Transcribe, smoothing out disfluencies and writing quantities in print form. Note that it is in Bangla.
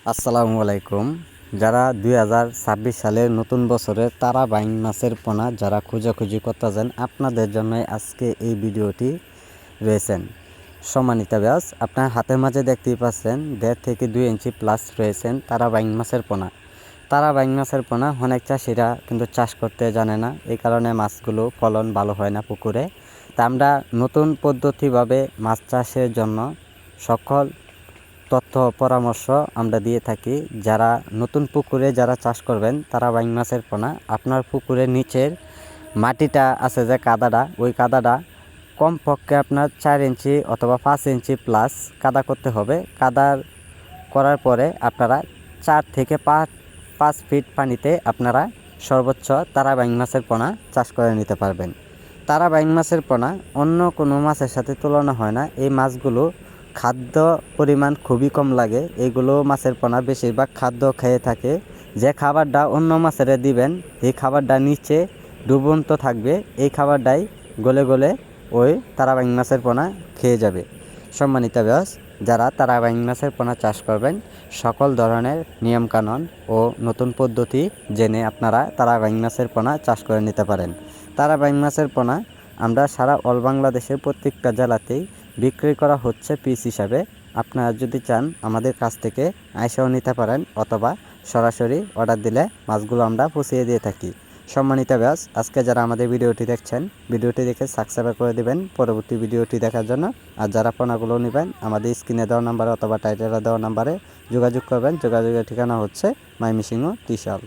আসসালামু আলাইকুম। যারা 2026 সালের নতুন বছরে তারা বাইং মাছের পোনা যারা খোঁজাখুঁজি করতেছেন, আপনাদের জন্য আজকে এই ভিডিওটি রয়েছেন। সম্মানিত ব্যাস, আপনার হাতের মাঝে দেখতেই পাচ্ছেন 1.5 থেকে 2 ইঞ্চি প্লাস রয়েছেন তারা বাইং মাছের পোনা। তারা বাইং মাছের পোনা অনেক চাষিরা কিন্তু চাষ করতে জানে না, এই কারণে মাছগুলো ফলন ভালো হয় না পুকুরে। তা আমরা নতুন পদ্ধতিভাবে মাছ চাষের জন্য সকল তথ্য পরামর্শ আমরা দিয়ে থাকি। যারা নতুন পুকুরে যারা চাষ করবেন তারা বাইং মাছের পোনা, আপনার পুকুরের নিচের মাটিটা আছে যে কাদাটা, ওই কাদাটা কমপক্ষে আপনার 4 ইঞ্চি অথবা 5 ইঞ্চি প্লাস কাদা করতে হবে। কাদার করার পরে আপনারা 4 থেকে 5 ফিট পানিতে আপনারা সর্বোচ্চ তারা বাইং মাছের পোনা চাষ করে নিতে পারবেন। তারা বাইং মাছের পোনা অন্য কোনো মাছের সাথে তুলনা হয় না। এই মাছগুলো খাদ্য পরিমাণ খুবই কম লাগে। এগুলো মাছের পোনা বেশিরভাগ খাদ্য খেয়ে থাকে। যে খাবারটা অন্য মাছেরা দিবেন, এই খাবারটা নিচে ডুবন্ত থাকবে, এই খাবারটাই গলে গলে ওই তারা বাইং মাছের পোনা খেয়ে যাবে। সম্মানিত ব্যাস, যারা তারা বাইং মাছের পোনা চাষ করবেন সকল ধরনের নিয়মকানুন ও নতুন পদ্ধতি জেনে আপনারা তারা বাইং মাছের পোনা চাষ করে নিতে পারেন। তারা বাইং মাছের পোনা আমরা সারা অল বাংলাদেশের প্রত্যেকটা জেলাতেই বিক্রি করা হচ্ছে পিস হিসাবে। আপনারা যদি চান আমাদের কাছ থেকে আইসাও নিতে পারেন, অথবা সরাসরি অর্ডার দিলে মাছগুলো আমরা পৌঁছিয়ে দিয়ে থাকি। সম্মানিত ব্যাস, আজকে যারা আমাদের ভিডিওটি দেখছেন, ভিডিওটি দেখে সাবস্ক্রাইব করে দিবেন পরবর্তী ভিডিওটি দেখার জন্য। আর যারা পোনাগুলো নেবেন আমাদের স্ক্রিনে দেওয়া নাম্বারে অথবা টাইটেলে দেওয়া নাম্বারে যোগাযোগ করবেন। যোগাযোগের ঠিকানা হচ্ছে ময়মনসিংহ ত্রিশাল।